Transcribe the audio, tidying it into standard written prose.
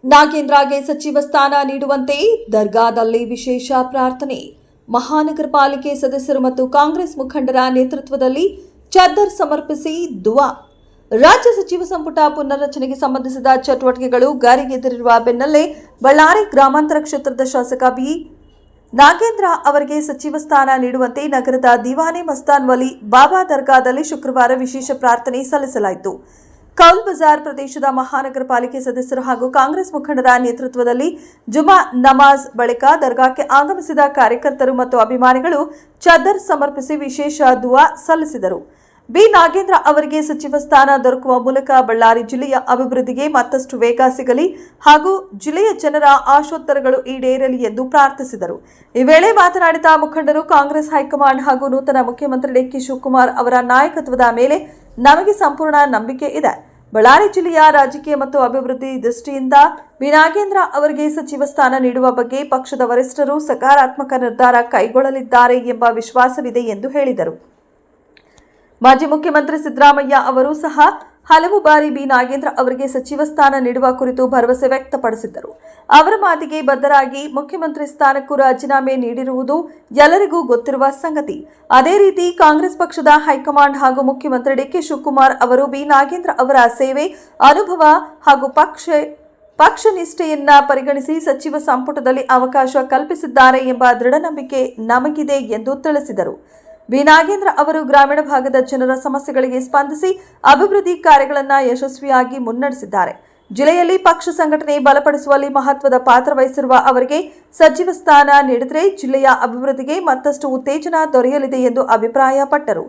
ನಾಗೇಂದ್ರಗೆ ಸಚಿವ ಸ್ಥಾನ ನೀಡುವಂತೆ ದರ್ಗಾದಲ್ಲಿ ವಿಶೇಷ ಪ್ರಾರ್ಥನೆ. ಮಹಾನಗರ ಪಾಲಿಕೆ ಸದಸ್ಯರು ಮತ್ತು ಕಾಂಗ್ರೆಸ್ ಮುಖಂಡರ ನೇತೃತ್ವದಲ್ಲಿ ಚಾದರ್ ಸಮರ್ಪಿಸಿ ದುವಾ. ರಾಜ್ಯ ಸಚಿವ ಸಂಪುಟ ಪುನರ್ರಚನೆಗೆ ಸಂಬಂಧಿಸಿದ ಚಟುವಟಿಕೆಗಳು ಗಾರಿಗೆದರಿರುವ ಬೆನ್ನಲ್ಲೇ ಬಳ್ಳಾರಿ ಗ್ರಾಮಾಂತರ ಕ್ಷೇತ್ರದ ಶಾಸಕ ಬಿ ನಾಗೇಂದ್ರ ಅವರಿಗೆ ಸಚಿವ ಸ್ಥಾನ ನೀಡುವಂತೆ ನಗರದ ದಿವಾನೆ ಮಸ್ತಾನ್ ವಲಿ ಬಾಬಾ ದರ್ಗಾದಲ್ಲಿ ಶುಕ್ರವಾರ ವಿಶೇಷ ಪ್ರಾರ್ಥನೆ ಸಲ್ಲಿಸಲಾಯಿತು. ಕೌಲ್ ಬಜಾರ್ ಪ್ರದೇಶದ ಮಹಾನಗರ ಪಾಲಿಕೆ ಸದಸ್ಯರು ಹಾಗೂ ಕಾಂಗ್ರೆಸ್ ಮುಖಂಡರ ನೇತೃತ್ವದಲ್ಲಿ ಜುಮಾ ನಮಾಜ್ ಬಳಿಕ ದರ್ಗಾಕ್ಕೆ ಆಗಮಿಸಿದ ಕಾರ್ಯಕರ್ತರು ಮತ್ತು ಅಭಿಮಾನಿಗಳು ಚಾದರ್ ಸಮರ್ಪಿಸಿ ವಿಶೇಷ ದುವಾ ಸಲ್ಲಿಸಿದರು. ಬಿ ನಾಗೇಂದ್ರ ಅವರಿಗೆ ಸಚಿವ ಸ್ಥಾನ ದೊರಕುವ ಮೂಲಕ ಬಳ್ಳಾರಿ ಜಿಲ್ಲೆಯ ಅಭಿವೃದ್ಧಿಗೆ ಮತ್ತಷ್ಟು ವೇಗ ಸಿಗಲಿ ಹಾಗೂ ಜಿಲ್ಲೆಯ ಜನರ ಆಶೋತ್ತರಗಳು ಈಡೇರಲಿ ಎಂದು ಪ್ರಾರ್ಥಿಸಿದರು. ಈ ವೇಳೆ ಮಾತನಾಡಿದ ಮುಖಂಡರು, ಕಾಂಗ್ರೆಸ್ ಹೈಕಮಾಂಡ್ ಹಾಗೂ ನೂತನ ಮುಖ್ಯಮಂತ್ರಿ ಡಿ.ಕೆ. ಶಿವಕುಮಾರ್ ಅವರ ನಾಯಕತ್ವದ ಮೇಲೆ ನಮಗೆ ಸಂಪೂರ್ಣ ನಂಬಿಕೆ ಇದೆ. ಬಳ್ಳಾರಿ ಜಿಲ್ಲೆಯ ರಾಜಕೀಯ ಮತ್ತು ಅಭಿವೃದ್ಧಿ ದೃಷ್ಟಿಯಿಂದ ಬಿ ನಾಗೇಂದ್ರ ಅವರಿಗೆ ಸಚಿವ ಸ್ಥಾನ ನೀಡುವ ಬಗ್ಗೆ ಪಕ್ಷದ ವರಿಷ್ಠರು ಸಕಾರಾತ್ಮಕ ನಿರ್ಧಾರ ಕೈಗೊಳ್ಳಲಿದ್ದಾರೆ ಎಂಬ ವಿಶ್ವಾಸವಿದೆ ಎಂದು ಹೇಳಿದರು. ಮಾಜಿ ಮುಖ್ಯಮಂತ್ರಿ ಸಿದ್ದರಾಮಯ್ಯ ಅವರು ಸಹ ಹಲವು ಬಾರಿ ಬಿ ನಾಗೇಂದ್ರ ಅವರಿಗೆ ಸಚಿವ ಸ್ಥಾನ ನೀಡುವ ಕುರಿತು ಭರವಸೆ ವ್ಯಕ್ತಪಡಿಸಿದ್ದರು. ಅವರ ಮಾತಿಗೆ ಬದ್ಧರಾಗಿ ಮುಖ್ಯಮಂತ್ರಿ ಸ್ಥಾನಕ್ಕೂ ರಾಜೀನಾಮೆ ನೀಡಿರುವುದು ಎಲ್ಲರಿಗೂ ಗೊತ್ತಿರುವ ಸಂಗತಿ. ಅದೇ ರೀತಿ ಕಾಂಗ್ರೆಸ್ ಪಕ್ಷದ ಹೈಕಮಾಂಡ್ ಹಾಗೂ ಮುಖ್ಯಮಂತ್ರಿ ಡಿ.ಕೆ. ಶಿವಕುಮಾರ್ ಅವರು ಬಿ ನಾಗೇಂದ್ರ ಅವರ ಸೇವೆ, ಅನುಭವ ಹಾಗೂ ಪಕ್ಷ ನಿಷ್ಠೆಯನ್ನ ಪರಿಗಣಿಸಿ ಸಚಿವ ಸಂಪುಟದಲ್ಲಿ ಅವಕಾಶ ಕಲ್ಪಿಸಿದ್ದಾರೆ ಎಂಬ ದೃಢ ನಂಬಿಕೆ ನಮಗಿದೆ ಎಂದು ತಿಳಿಸಿದರು. ಬಿ ನಾಗೇಂದ್ರ ಅವರು ಗ್ರಾಮೀಣ ಭಾಗದ ಜನರ ಸಮಸ್ಯೆಗಳಿಗೆ ಸ್ಪಂದಿಸಿ ಅಭಿವೃದ್ಧಿ ಕಾರ್ಯಗಳನ್ನು ಯಶಸ್ವಿಯಾಗಿ ಮುನ್ನಡೆಸಿದ್ದಾರೆ. ಜಿಲ್ಲೆಯಲ್ಲಿ ಪಕ್ಷ ಸಂಘಟನೆ ಬಲಪಡಿಸುವಲ್ಲಿ ಮಹತ್ವದ ಪಾತ್ರ ವಹಿಸಿರುವ ಅವರಿಗೆ ಸಚಿವ ಸ್ಥಾನ ನೀಡಿದರೆ ಜಿಲ್ಲೆಯ ಅಭಿವೃದ್ಧಿಗೆ ಮತ್ತಷ್ಟು ಉತ್ತೇಜನ ದೊರೆಯಲಿದೆ ಎಂದು ಅಭಿಪ್ರಾಯಪಟ್ಟರು.